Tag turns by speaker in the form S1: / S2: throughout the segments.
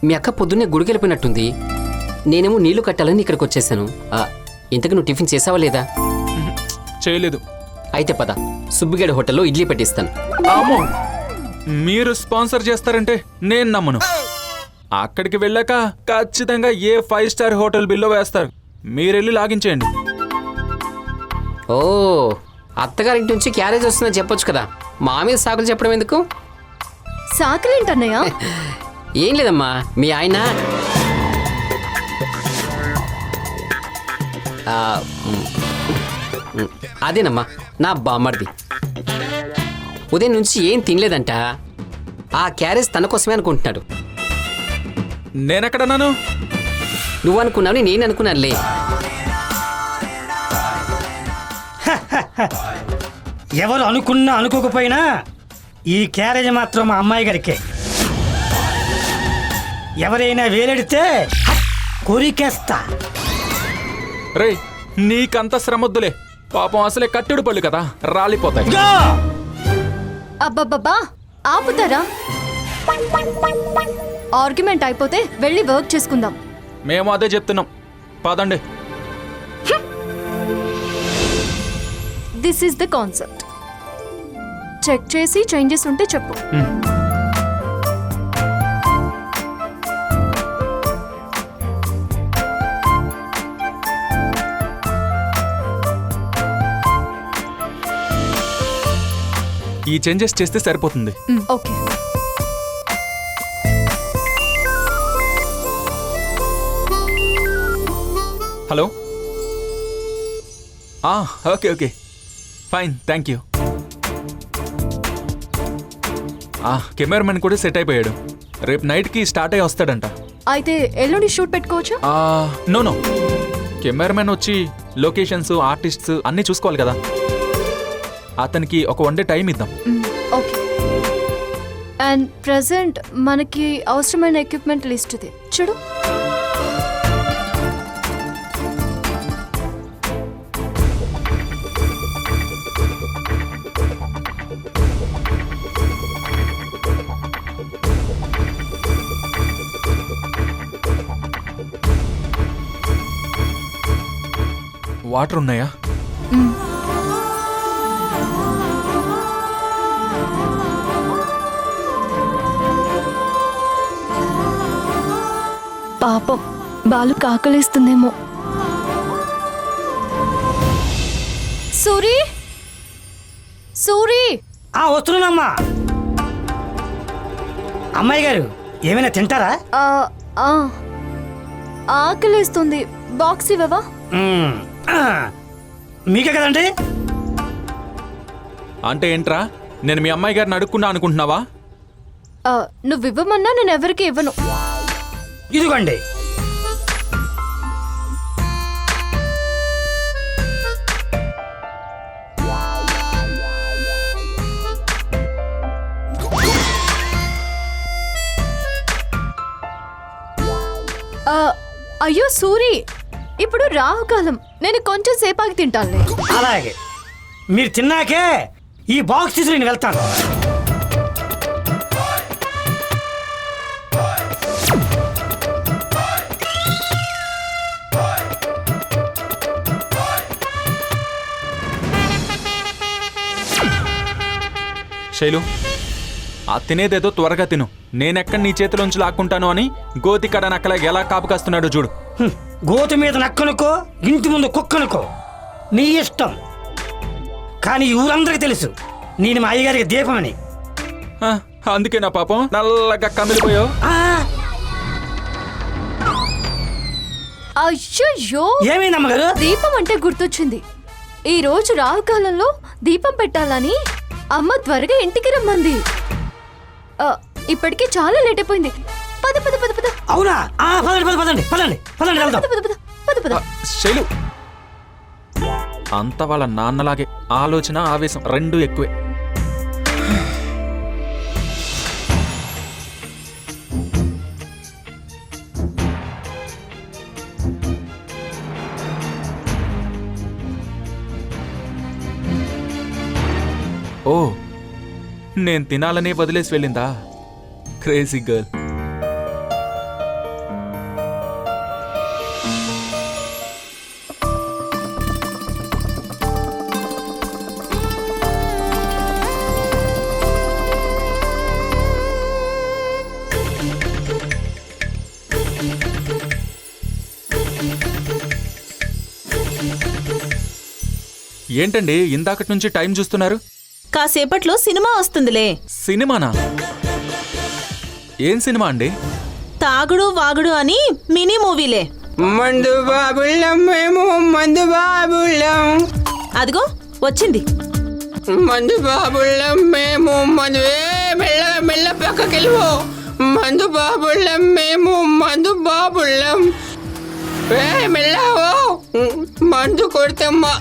S1: మీ అక్క పొద్దున్నే గుడికి వెళ్ళిపోయినట్టుంది. నేనేమో నీళ్లు కట్టాలని ఇక్కడికి వచ్చేసాను. ఇంతకు నువ్వు టిఫిన్ చేసావా లేదా?
S2: చేయలేదు.
S1: అయితే పద, సుబ్బిగడి హోటల్లో ఇడ్లీ పెట్టిస్తాను.
S2: అమ్మో, మీరు స్పాన్సర్ చేస్తారంటే నేను నమ్మను. అక్కడికి వెళ్ళాక ఖచ్చితంగా ఏ 5 స్టార్ హోటల్ బిల్లో వేస్తారు. మీరెళ్ళి లాగించేయండి.
S1: ఓ, అత్తగారింటి నుంచి క్యారేజ్ వస్తుందని చెప్పొచ్చు కదా, మా మీద సాకులు చెప్పడం ఎందుకు?
S3: సాకులేంటన్నయ్య?
S1: ఏం లేదమ్మా, మీ ఆయన అదేనమ్మా నా బామ్మర్ది. ఉదయం నుంచి ఏం తినలేదంట. ఆ క్యారేజ్ తన కోసమే అనుకుంటున్నాడు.
S2: నేనెక్కడన్నాను?
S1: నువ్వు అనుకున్నావు, నేను అనుకున్నానులే.
S4: ఎవరు అనుకున్నా అనుకోకపోయినా ఈ క్యారేజ్ మాత్రం మా అమ్మాయి గారికే. ఎవరైనా వేలెడితే కొరికేస్తా.
S2: రే, నీకంత శ్రమొద్దులే. పాపం అసలే కట్టెడు పళ్ళు కదా, రాలిపోతాయి.
S3: అబ్బబ్బబ్బా, ఆపుతారా? ఆర్గ్యుమెంట్ అయిపోతే వెళ్ళి వర్క్ చేసుకుందాం.
S2: మేము అదే చెప్తున్నాం, పదండి.
S3: This is the concept. Check చేసి చేంజెస్ ఉంటే చెప్పు.
S2: ఈ చేంజెస్ చేస్తే సరిపోతుంది.
S3: Okay.
S2: Hello. Okay okay, fine, thank you. Cameraman కూడా సెట్ అయిపోయాడు. రేపు నైట్కి స్టార్ట్ అయ్యి వస్తాడంట.
S3: అయితే ఎల్లుండి షూట్ పెట్టుకోవచ్చా?
S2: నో, కెమెరామెన్ వచ్చి లొకేషన్స్, ఆర్టిస్ట్స్ అన్నీ చూసుకోవాలి కదా. అతనికి ఒక 1 డే టైం ఇద్దాం.
S3: ఓకే. అండ్ ప్రెసెంట్ మనకి అవసరమైన ఎక్విప్మెంట్ లిస్ట్ ఇది చూడు.
S2: వాటర్ ఉన్నాయా?
S3: పాపం బాలు కాకలేస్తుందేమో. సూరి, సూరి.
S4: వస్తున్నానమ్మా. అమ్మాయి గారు ఏమైనా తింటారా?
S3: ఆకలేస్తుంది, బాక్స్ ఇవ్వవా?
S4: మీకే కదండి.
S2: అంటే ఏంట్రా, నేను మీ అమ్మాయి గారిని అడుక్కున్నా అనుకుంటున్నావా?
S3: నువ్వు ఇవ్వమన్నా నేను ఎవరికి ఇవ్వను.
S4: ఇదిగోండి.
S3: అయ్యో సూరి, ఇప్పుడు రాహుకాలం, నేను కొంచెం సేపాకి తింటానులే.
S4: అలాగే, మీరు తిన్నాకే ఈ బాక్స్ తీసుకుని నేను వెళ్తాను.
S2: శైలు, ఆ తినేదేదో త్వరగా తిను. నేనెక్కడ నీ చేతిలోంచి లాక్కుంటాను అని గోతికడ నక్కలా ఎలా కాపుకాస్తున్నాడు చూడు.
S4: గోతి మీద నక్కనుకో, ఇంటి ముందు కుక్కనుకో, నీ ఇష్టం. కానీ ఊరందరికీ తెలుసు నేను మా అయ్యగారికి దీపమని.
S2: అందుకే నా పాపం నల్లగా కమిలిపోయావు.
S3: అయ్యో,
S4: ఏమైందమ్మగారు?
S3: దీపం అంటే గుర్తొచ్చింది. ఈ రోజు రాహుకాలంలో దీపం పెట్టాలని అమ్మ త్వరగా ఇంటికి రమ్మంది. ఇప్పటికే చాలా లేట్ అయిపోయింది. పద పద పద పద.
S4: అవునా? పదండి పదండి పదండి వెళ్దాం.
S3: పద పద పద పద.
S2: శైలు, అంత వాళ్ళ నాన్నలాగే ఆలోచన, ఆవేశం రెండూ ఎక్కువే. ఓ, నేను తినాలనే వదిలేసి వెళ్ళిందా? Crazy girl. ఏంటండి ఇందాకటి నుంచి టైం చూస్తున్నారు?
S5: కాసేపట్లో సినిమా వస్తుందిలే.
S2: సినిమానా? ఏం సినిమా అండి?
S5: తాగుడు వాగుడు అని మినీ మూవీలే.
S1: మందు బాబుళ్ళం మేము, మందు బాబుళ్ళం.
S5: అదిగో వచ్చింది.
S1: మందు బాబుళ్ళం మేము, మందువే మెల్ల మెల్ల పక్కకెళ్ళిపో. మందు బాబుళ్ళం మేము, మందు బాబుళ్ళం. మెల్లవో మందు కొడితేమ్మా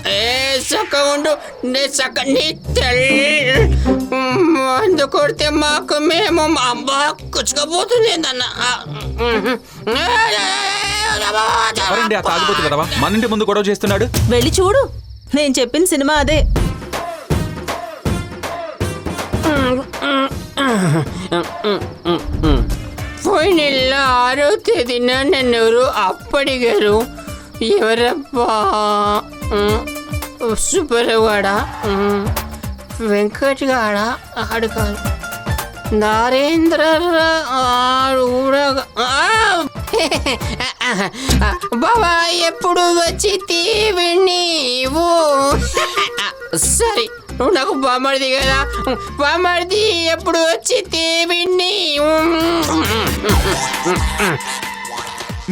S1: చక్క ఉండు. నీ చక్క నీ తల్లి మందు కొడితే మాకు మేము అబ్బా కుచ్చుకపోతుంది అన్న.
S2: ఎవరండి ఆ తాగుబోతు కదవా మన ఇంటి ముందు గొడవ చేస్తున్నాడు?
S5: వెళ్ళి చూడు, నేను చెప్పిన సినిమా అదే.
S1: పోయిన నెల 6వ తేదీన నన్ను ఎవరు అప్పడిగారు. ఎవరబ్బా? సుబ్బరవాడ, వెంకట్ గాడ, ఆడు కాదు, నరేంద్ర ఆడు కూడా. బాబా ఎప్పుడు వచ్చి తీవినివు. సరే నువ్వు నాకు బామర్ది కదా, బామర్ది ఎప్పుడు వచ్చి తీవిని.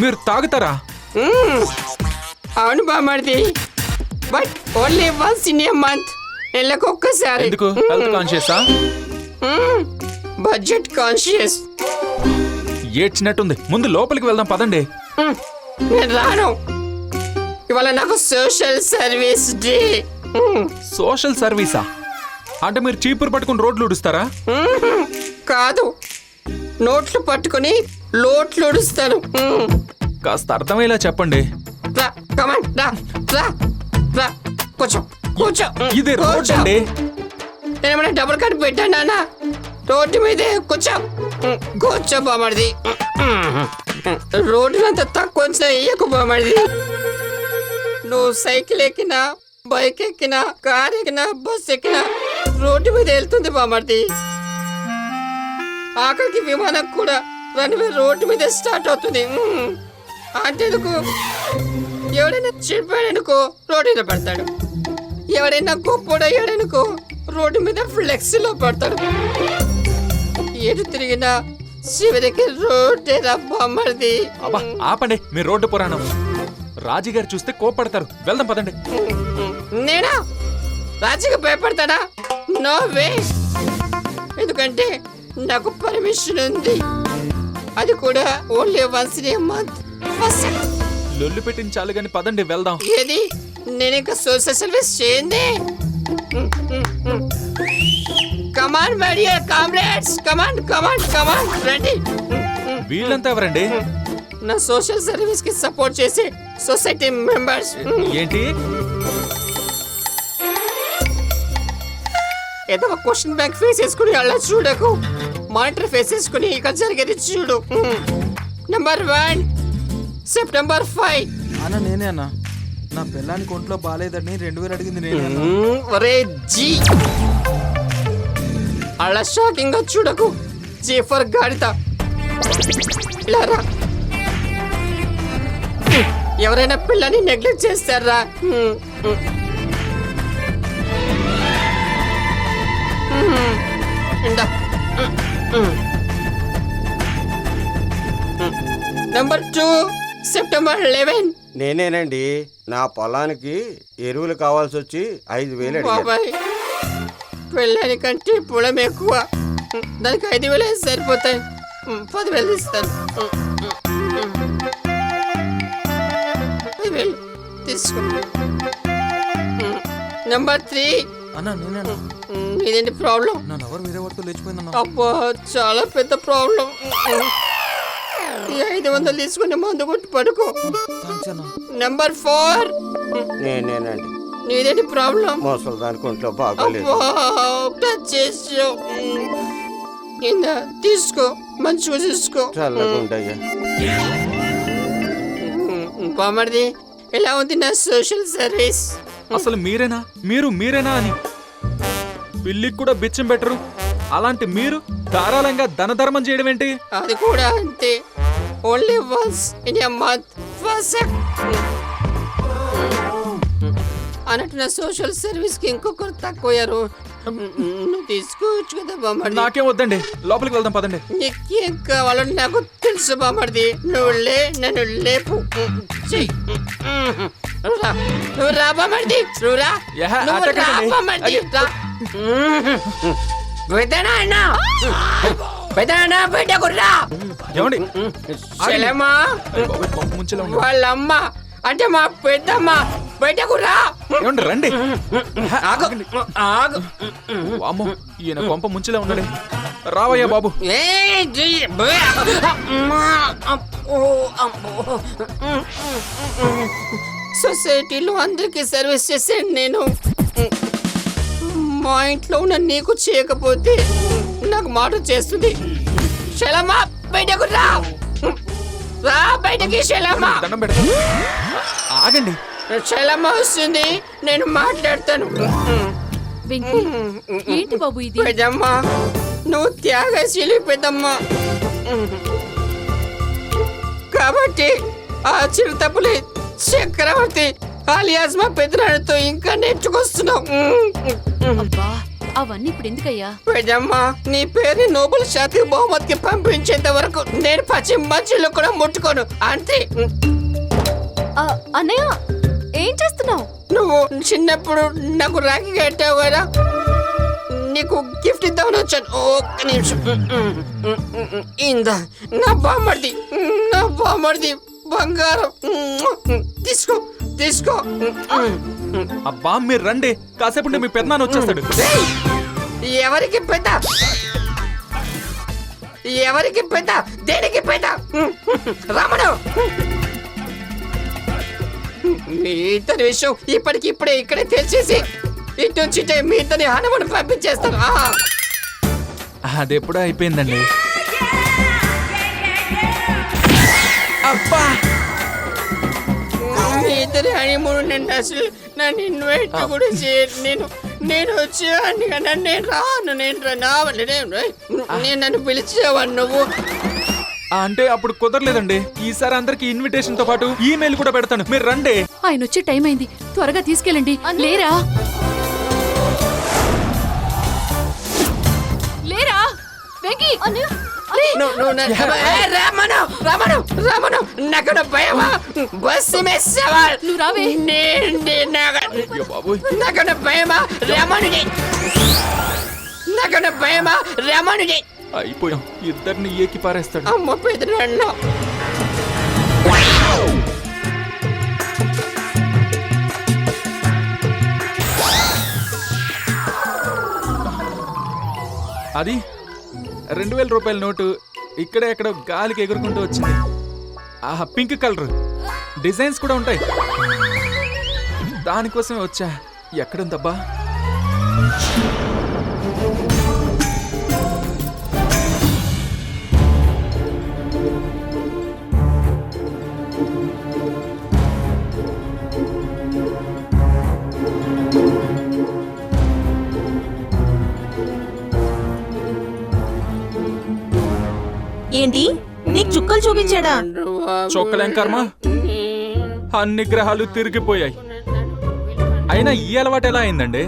S2: మీరు తాగుతారా?
S1: అవును బామర్ది, but only once in a month. నెలకు ఒక్కసారి.
S2: ఎందుకు? హెల్త్ కాన్షియసా?
S1: Budget conscious.
S2: ఏడ్చినట్టుంది. ముందు లోపలికి వెళ్దాం పదండి.
S1: నేను రాను, ఇవాళ నాకు సోషల్ సర్వీస్ డే.
S2: సోషల్ సర్వీసా? అంటే మీరు చీపురు పట్టుకుని రోడ్లు ఉడుస్తారా?
S1: కాదు, నోట్లు పట్టుకుని లోట్లు ఉడుస్తాను.
S2: కాస్త అర్థమయ్యేలా చెప్పండి.
S1: రా, come on, రా, రా, రా, కూర్చో, కూర్చో.
S2: ఇది రోడ్ అండి.
S1: నేనేమైనా డబుల్ కట్ పెట్టాను నాన్న? రోడ్డు మీదే కూర్చో, కూర్చో బామర్ది. రోడ్డునంత తక్కువ వేయకు బామర్ది. నువ్వు సైకిల్ ఎక్కినా, బైక్ ఎక్కినా, కార్ ఎక్కినా, బస్ ఎక్కినా రోడ్డు మీద వెళ్తుంది బామర్ది. ఆఖరికి విమానం కూడా రన్వే రోడ్డు మీద స్టార్ట్ అవుతుంది. అంతేందుకు ఎవడైనా చెప్పాడనుకో రోడ్డు మీద పడతాడు, ఎవడైనా గొప్పడయ్యాడనుకో రోడ్డు మీద ఫ్లెక్సీలో పడతాడు. ఎటు తిరిగినా చివరికి రోడ్డే బామర్ది.
S2: అబ్బా ఆపండి మీ రోడ్డు పురాణం. రాజుగారు చూస్తే కోపడతారు. వెళ్దాం పదండి.
S1: నేనా రాజుగా భయపడతాడా? No way. ఎందుకంటే నాకు పర్మిషన్ ఉంది, అది కూడా only once in a month.
S2: లొల్లు పెట్టించాలి గాని పదండి వెళ్దాం.
S1: ఏది నేను ఇంకా సోషల్ సర్వీస్ చేయండి. Come on my dear comrades, come on come on come on రండి.
S2: వీళ్ళంతా ఎవరండి?
S1: నా సోషల్ సర్వీస్ కి సపోర్ట్ చేసే సొసైటీ మెంబర్స్.
S2: ఏంటి?
S1: ఏదో ఒక క్వశ్చన్ బ్యాంక్ ఫేస్ చేసుకుని అలా చూడకు, మానిటర్ ఫేస్ చేసుకుని ఇక జరిగేది చూడు. Number 1 September 5.
S6: అన్న నేనే అన్న, నా పిల్లానికి ఒంట్లో బాగాలేదని 2000 అడిగింది నేనే అన్న.
S1: ఒరే జీ, అలా షాకింగ్ గా చూడకు. జీ ఫర్ గాడిత. ఇలా రా. ఎవరైనా పిల్లని నెగ్లెక్ట్ చేస్తారా? Number 2 September 11.
S7: నేనేనండి, నా పొలానికి ఎరువులు కావాల్సి వచ్చి 5000 అడిగాను.
S1: బాబాయ్ పెళ్ళాని కంటే పొలం ఎక్కువ, దానికి 5000 సరిపోతాయి. 10,000 ఇస్తాను. 10,000 తీసుకో. నంబర్ 3.
S6: అన్న నేనే అన్న,
S1: ఇదేంటి ప్రాబ్లం?
S6: నా నవర్ వేరే వాడితో లేచిపోయిందన్న.
S1: అబ్బా చాలా పెద్ద ప్రాబ్లం. ఈ 500 తీసుకుని మందు కొట్టి పడుకో.
S6: థాంక్స్ అన్న.
S1: నంబర్ 4.
S7: నేనేనండి,
S1: నీదేంటి ప్రాబ్లం?
S7: మోసలు దానికి ఒంట్లో బాగోలేదు.
S1: అబ్బా టచ్ చేసావు. ఇందా తీసుకో, మంచిగా తీసుకో.
S7: చల్లగా ఉండయ్యా.
S1: బామర్ది ఎలా ఉంది నా సోషల్ సర్వీస్?
S2: అసలు మీరేనా అని పిల్లికి కూడా బిచ్చం పెట్టరు. అలాంటి మీరు ధారాళంగా ధన ధర్మం చేయడం ఏంటి?
S1: అది కూడా అంతే, only once in a month. అన్నట్టు నా సోషల్ సర్వీస్ కి ఇంకొకరు తక్కువయ్యారు. నువ్వు తీసుకోవచ్చు కదా బామ్మర్ది.
S2: నాకేం వద్దండి, లోపలికి వెళ్దాం పదండి.
S1: నీకేం కావాలో నాకు తెలుసు బామ్మర్ది. నువ్వు నన్ను లేపు చెయ్యి. నువ్వు రా బామ్మర్ది, నువ్వు రా.
S2: యహ,
S1: నువ్వు రా
S2: అటెక్కండి.
S1: బామ్మర్ది, రా. పెద్దనాన్న, పెద్దనాన్న బయటకు రా.
S2: ఏమండి
S1: చెల్లెమ్మా,
S2: ముంచెలా ఉంది.
S1: వాళ్ళమ్మ అంటే మా పెద్దమ్మ, బయటకు రా.
S2: ఏమండి రండి.
S1: ఆగు, ఆగు.
S2: వామ్మో, ఈయన కొంప ముంచెలా ఉన్నాడే. రావయ్యా బాబు.
S1: సొసైటీలో అందరికి సర్వీస్ చేసే నేను మా ఇంట్లో ఉన్న నీకు చేయకపోతే నాకు మాట చేస్తుంది. శలమా బయటకు రా, రా బయటకి. శలమా,
S2: దండం పెడతా. ఆగండి.
S1: శలమా వస్తుంది, నేను మాట్లాడతాను.
S3: వెంకీ ఏంటి బాబు ఇది?
S1: పెద్దమ్మ, నువ్వు త్యాగశీలి పెద్దమ్మ. కాబట్టి ఆ చిరుతపులి చక్రవర్తి ఆలియాస్ మా పెద్దనాన్నతో ఇంకా నేర్చుకొస్తున్నావు.
S3: అబ్బా అవన్నీ ఇప్పుడు ఎందుకయ్యా?
S1: పెద్దమ్మ, నీ పేరుని నోబెల్ శాంతి బహుమతికి పంపించేంత వరకు నేను పచ్చి మంచిలో కూడా ముట్టుకోను, అంతే.
S3: అన్నయ్య ఏం చేస్తున్నావు?
S1: నువ్వు చిన్నప్పుడు నాకు రాఖీ కట్టావు కదా, నీకు గిఫ్ట్ ఇద్దామని వచ్చాను. ఒక్క నిమిషం. ఇందా నా బామ్మర్ది, నా బామ్మర్ది బంగారం. తీసుకో, తీసుకో.
S2: అబ్బా మీరు రండి, కాసేపు మీ పెద్దనాన్న వచ్చేస్తాడు.
S1: ఏయ్! ఎవరికి పెద్ద, ఎవరికి పెద్ద, దేనికి పెద్ద? రమణ, మీ ఇద్దరి విషయం ఇప్పటికిప్పుడే ఇక్కడే తెలిసేసి ఇటు నుంచి మీ ఇద్దరిని హనుమను పంపించేస్తాను.
S2: అది ఎప్పుడో అయిపోయిందండి. అబ్బా
S1: మీ ఇద్దరి హనీమూన్ నేను అసలు నన్ను ఇన్వైట్ కూడా చేయను. నేను వచ్చేవాడిని కదా, నేను రాను, నేను నన్ను పిలిచేవాడిని. నువ్వు
S2: అంటే అప్పుడు కుదరలేదండి. ఈసారి అందరికి ఇన్విటేషన్ తో పాటు ఈమెయిల్ కూడా పెడతాను, మీరు రండి.
S3: ఆయన వచ్చే టైం అయింది, త్వరగా తీసుకెళ్ళండి. లేరా లేరా వెంకీ,
S1: రామను నాకు భయమా? బస్సు మిస్ అవ్వాలి.
S3: నువ్వు రావే.
S2: అయ్యో బాబోయ్.
S1: నాకు భయమా? రమణుడి, నాకు భయమా? రమణుడి.
S2: అయిపోయాం, ఇద్దరిని ఏకి పారేస్తాడు.
S1: అమ్మ పెదనాన్న.
S2: అది 2000 రూపాయల నోటు ఇక్కడే ఎక్కడ గాలికి ఎగురుకుంటూ వచ్చింది. ఆ పింక్ కలర్ డిజైన్స్ కూడా ఉంటాయి, దానికోసమే వచ్చా. ఎక్కడుందబ్బా?
S5: ఏంటి నీకు చుక్కలు చూపించాడా?
S2: చొక్కలేం కర్మ, అన్ని గ్రహాలు తిరిగిపోయాయి. అయినా ఈ అలవాటు ఎలా అయిందండి?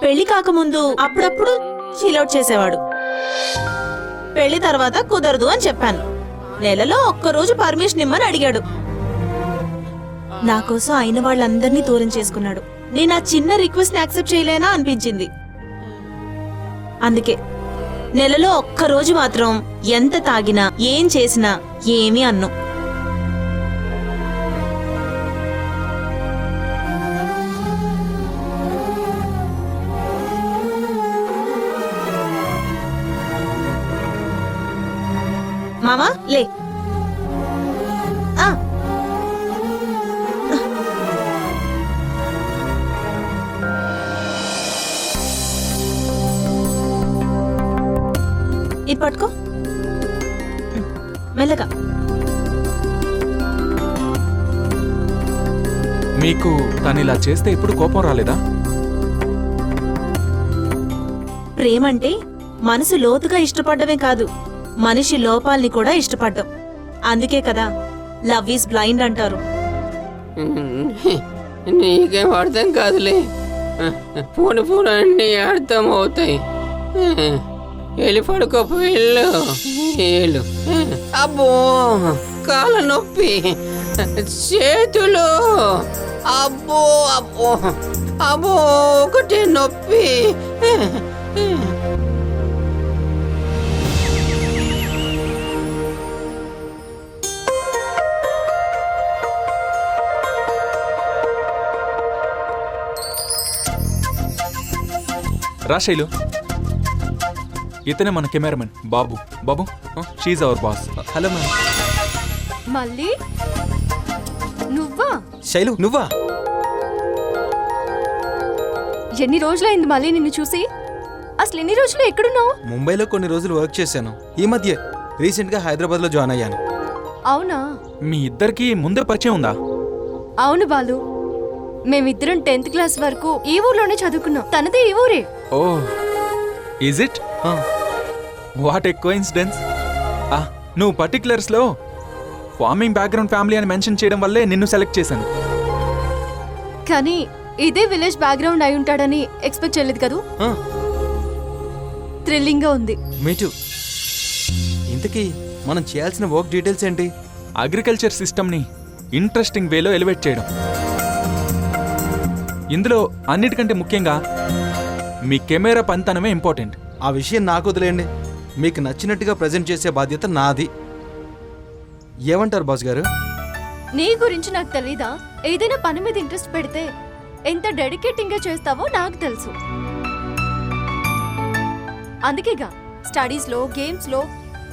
S5: పెళ్లి కాకముందు అప్పుడప్పుడు చిలౌట్ చేసేవాడు. పెళ్లి తర్వాత కుదరదు అని చెప్పాను. నెలలో ఒక్కరోజు పర్మిషన్ ఇమ్మని అడిగాడు. నా కోసం అయిన వాళ్ళందరినీ దూరం చేసుకున్నాడు. నేను ఆ చిన్న రిక్వెస్ట్ ని యాక్సెప్ట్ చేయలేనా అనిపించింది. అందుకే నెలలో ఒక్కరోజు మాత్రం ఎంత తాగినా ఏం చేసినా ఏమీ అన్ను. మామా లే. ఇది పట్టుకో మెల్లగా.
S2: మీకు తను ఇలా చేస్తే ఇప్పుడు కోపం రాలేదా?
S5: ప్రేమంటే మనసు లోతుగా ఇష్టపడ్డమే కాదు, మనిషి లోపాల్ని కూడా ఇష్టపడ్డం. అందుకే కదా లవ్ ఈజ్ బ్లైండ్ అంటారు.
S1: నీకేం అర్థం కాదులే. ఫోన్ అన్నీ అర్థం అవుతాయి. వెళ్ళి పడుకోపో, వెళ్ళు. అబ్బో, కాళ్ళ నొప్పి, చేతులు, అబ్బో అబ్బో అబ్బో, ఒకటే నొప్పి.
S2: రా శైలు, ఇతనే మన cameraman Babu. Babu, she's our boss.
S6: Hello ma'am.
S3: మళ్ళీ నువ్వా?
S6: శైలు నువ్వా?
S3: ఎన్ని రోజులైంది మళ్ళీ నిన్ను చూసి? అసలు ఎన్ని రోజులు ఎక్కడున్నావు?
S6: ముంబైలో కొన్ని రోజులు వర్క్ చేశాను. ఈ మధ్య రీసెంట్గా హైదరాబాద్లో జాయిన్ అయ్యాను.
S3: అవునా?
S2: మీ ఇద్దరికి ముందే పరిచయం ఉందా?
S3: అవును బాలు, మేమిద్దరం 10th క్లాస్ వరకు ఈ ఊర్లోనే చదువుకున్నాం. తనదే ఈ ఊరే.
S2: Oh, is it? What a coincidence. నువ్వు పర్టికులర్స్లో ఫార్మింగ్ బ్యాక్గ్రౌండ్ ఫ్యామిలీ అని మెన్షన్ చేయడం వల్లే నిన్ను సెలెక్ట్ చేశాను.
S3: కానీ ఇదే విలేజ్ బ్యాక్గ్రౌండ్ అయి ఉంటాడని ఎక్స్పెక్ట్ చేయలేదు కదూ. థ్రిల్లింగ్ గా ఉంది.
S6: మీటు. ఇంతకీ మనం చేయాల్సిన వర్క్ డీటెయిల్స్ ఏంటి?
S2: అగ్రికల్చర్ సిస్టమ్ని ఇంట్రెస్టింగ్ వేలో ఎలివేట్ చేయడం. ఇందులో అన్నిటికంటే ముఖ్యంగా మీ కెమెరా పనితనమే ఇంపార్టెంట్.
S6: ఆ విషయం నాకు వదిలేయండి. మీకు నచ్చినట్టుగా ప్రజెంట్ చేసే బాధ్యత నాది. ఏమంటారు బాస్ గారు?
S3: నీ గురించి నాకు తెలీదా? ఏదైనా పని మీద ఇంట్రెస్ట్ పెడితే ఎంత డెడికేటింగ్ గా చేస్తావో నాకు తెలుసు. అందుకేగా స్టడీస్ లో, గేమ్స్ లో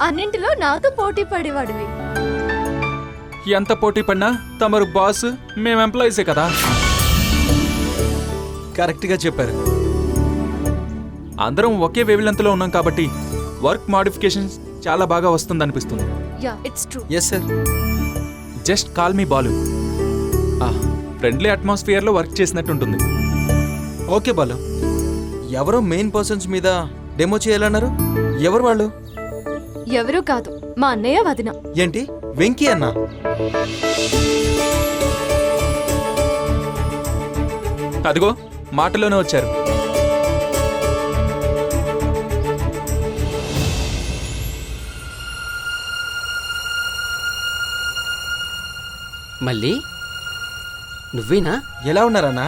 S3: అన్నింటిలో నాతో పోటీ పడేవాడివి.
S2: ఎంత పోటీ పడినా తమరు బాస్, మేము ఎంప్లాయీసే కదా.
S6: కరెక్ట్గా చెప్పారు.
S2: అందరం ఒకే వేవ్లెంత్లో ఉన్నాం కాబట్టి వర్క్ మాడిఫికేషన్స్ చాలా బాగా వస్తుందనిపిస్తుంది.
S3: Yeah, it's true.
S6: Yes sir.
S2: Just call me Balu. Friendly అట్మాస్ఫియర్లో వర్క్ చేసినట్టుంటుంది.
S6: ఓకే బాలు. ఎవరో మెయిన్ పర్సన్స్ మీద డెమో చేయాలన్నారు. ఎవరు వాళ్ళు?
S3: ఎవరూ కాదు, మా అన్నయ్య వదిన.
S6: ఏంటి, వెంకీ అన్న?
S2: అదిగో మాటలోనే వచ్చారు.
S1: మళ్ళీ నువ్వేనా?
S6: ఎలా ఉన్నారన్నా?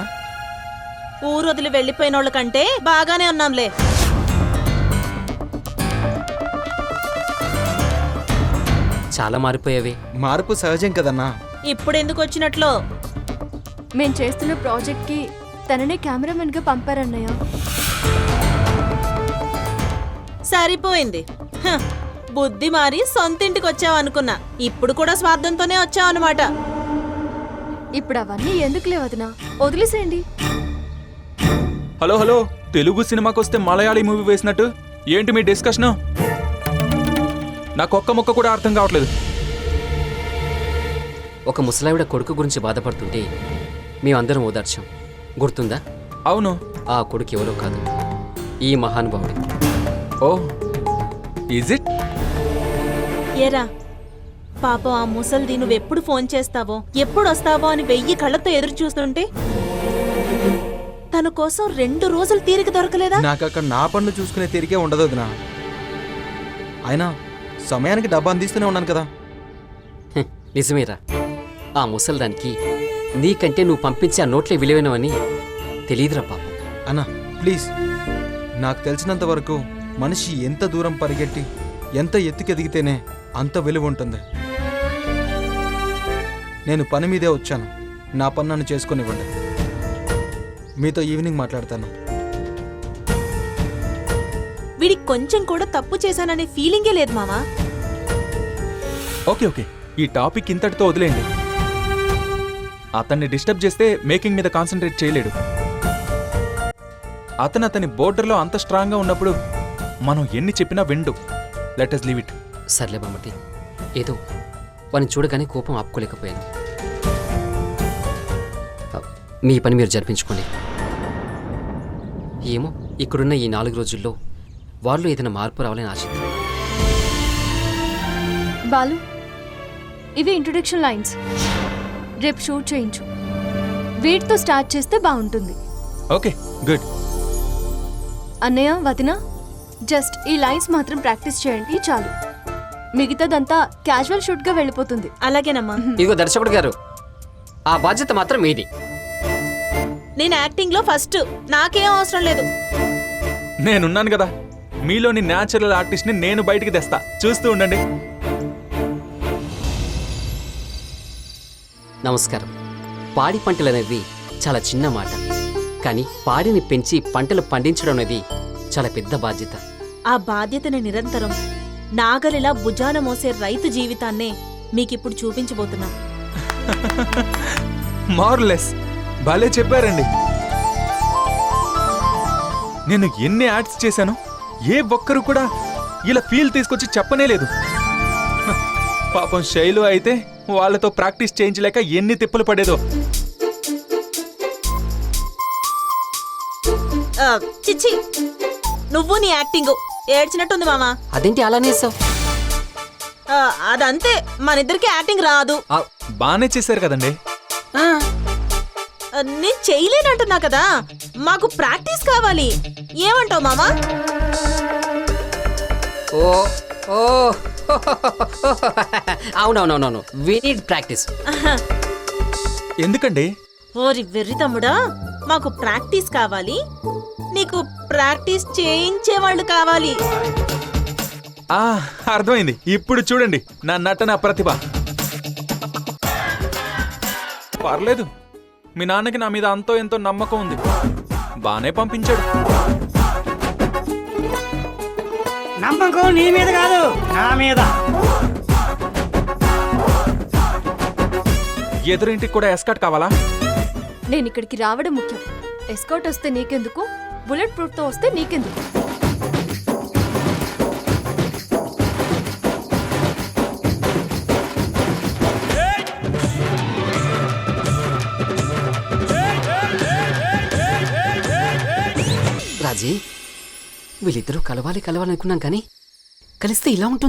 S5: ఊరు వదిలి వెళ్ళిపోయిన వాళ్ళ కంటే బాగానే ఉన్నాంలే.
S1: చాలా మారిపోయావే.
S6: మార్పు సహజం కదన్నా.
S5: ఇప్పుడెందుకు వచ్చినట్లు?
S3: మేం చేస్తున్న ప్రాజెక్ట్ కి తననే కెమెరామెన్ గా పంపారన్నయ్య.
S5: సరిపోయింది. హ, బుద్ధి మారి సొంతింటికి వచ్చావనుకున్నా. ఇప్పుడు కూడా స్వార్థంతోనే వచ్చావన్నమాట.
S3: ఇప్పుడు అవన్నీ ఎందుకులే వదినా, వదిలేసేయండి.
S2: హలో హలో, తెలుగు సినిమాకి వస్తే మలయాళీ మూవీ వేసినట్టు ఏంటి మీ డిస్కషన్? నాకు ఒక్క ముక్క కూడా అర్థం కావట్లేదు.
S8: ఒక ముసలావిడ కొడుకు గురించి బాధపడుతుంటే మేమందరం ఓదార్చాం, గుర్తుందా?
S2: అవును.
S8: ఆ కొడుకు ఎవరో కాదు, ఈ మహానుభావుడే.
S2: ఓ, ఈజ్ ఇట్?
S5: ఏరా పాపం, ఆ ముసల్ది నువ్వెప్పుడు ఫోన్ చేస్తావో, ఎప్పుడు వస్తావో అని 1000 కళ్ళతో ఎదురు చూస్తుంటే తన కోసం 2 రోజులు తీరిక దొరకలేదా?
S6: నాకు అక్కడ నా పనులు చూసుకునే తీరికే ఉండదు వదినా. అయినా సమయానికి డబ్బు అందిస్తూనే ఉన్నాను కదా.
S8: నిజమేరా, ఆ ముసల్దానికి నీకంటే నువ్వు పంపించే ఆ నోట్లే విలువైనవని తెలియదురా పాపం.
S6: అన్నా ప్లీజ్, నాకు తెలిసినంత వరకు మనిషి ఎంత దూరం పరిగెట్టి ఎంత ఎత్తుకెదిగితేనే అంత విలువ ఉంటుంది. నేను పని మీదే వచ్చాను. నా పని నన్ను చేసుకునివ్వండి. మీతో ఈవినింగ్ మాట్లాడతాను.
S5: వీడికి కొంచెం కూడా తప్పు చేశాననే ఫీలింగే లేదు మామా.
S2: ఓకే ఓకే, ఈ టాపిక్ ఇంతటితో వదిలేయండి. అతన్ని డిస్టర్బ్ చేస్తే మేకింగ్ మీద కాన్సన్ట్రేట్ చేయలేడు. అతని బోర్డర్లో అంత స్ట్రాంగ్గా ఉన్నప్పుడు మనం ఎన్ని చెప్పినా విండు. Let us leave it.
S8: సర్లే బామ్మటి, ఏదో వాడిని చూడగానే కోపం ఆపుకోలేకపోయాను. మీ పని మీరు జరిపించుకోండి. ఏమో, ఇక్కడున్న ఈ 4 రోజుల్లో వాళ్ళు ఏదైనా మార్పు రావాలని ఆశిద్దాం.
S3: బాలు, ఇవి ఇంట్రొడక్షన్ లైన్స్. రేపు షూట్ చేయించు. వీటితో స్టార్ట్ చేస్తే బాగుంటుంది.
S2: Okay good.
S3: అన్నయ్య వదిన, జస్ట్ ఈ లైన్స్ మాత్రం ప్రాక్టీస్ చేయండి చాలు. మిగతాదంతా క్యాజువల్ షూట్ గా వెళ్ళిపోతుంది.
S5: అలాగేనమ్మా.
S8: ఇదిగో దర్శకుడు గారు, ఆ బాధ్యత మాత్రం మీది.
S5: నేను యాక్టింగ్ లో ఫస్ట్, నాకేం అవసరం లేదు.
S2: నేనున్నాను కదా, మీలోని న్యాచురల్ ఆర్టిస్ట్ని నేను బయటికి తెస్తా, చూస్తూ ఉండండి.
S8: నమస్కారం. పాడి పంటలు అనేది చాలా చిన్న మాట, కానీ పాడిని పెంచి పంటలు పండించడం అనేది చాలా పెద్ద బాధ్యత.
S5: ఆ బాధ్యతని నిరంతరం నాగలిలా భుజాన మోసే రైతు జీవితాన్నే మీకిప్పుడు చూపించబోతున్నా.
S2: మార్లెస్, భలే చెప్పారండి. నేను ఎన్ని యాడ్స్ చేశాను, ఏ ఒక్కరు కూడా ఇలా ఫీల్ తీసుకొచ్చి చెప్పనే లేదు. పాపం శైలు అయితే వాళ్ళతో ప్రాక్టీస్ చేయించలేక ఎన్ని తిప్పలు పడేదో.
S5: చిచ్చి, నువ్వు నీ యాక్టింగ్ ఏడ్చినట్టుంది మామా.
S8: అదేంటి అలానే సార్?
S5: అదంతే, మనిద్దరికి యాక్టింగ్ రాదు.
S2: బానే చేశారు కదండి.
S5: నేను చేయలేనంటున్నా కదా, మాకు ప్రాక్టీస్ కావాలి. ఏమంటావు మామా?
S8: ఓ ఓ అవునవునవునవును, వి నీడ్ ప్రాక్టీస్.
S2: ఎందుకండి?
S5: ఓరి వెర్రి తమ్ముడా, మాకు ప్రాక్టీస్ కావాలి, నీకు ప్రాక్టీస్ చేయించేవాళ్ళు కావాలి.
S2: అర్థమైంది. ఇప్పుడు చూడండి నా నటన ప్రతిభ. పర్లేదు, మీ నాన్నకి నా మీద అంతో ఎంతో నమ్మకం ఉంది, బానే పంపించాడు.
S4: నమ్మకం నీ మీద కాదు, నా మీద.
S2: ఎదురింటికి కూడా ఎస్కాట్ కావాలా?
S3: నేను ఇక్కడికి రావడం ముఖ్యం. ఎస్కాట్ వస్తే నీకెందుకు, బుల్లెట్ ప్రూఫ్ తో వస్తే నీకెందుకు?
S8: రాజీ, వీళ్ళిద్దరూ కలవాలి కలవాలనుకున్నాం కానీ కలిస్తే ఇలా ఉంటుందా?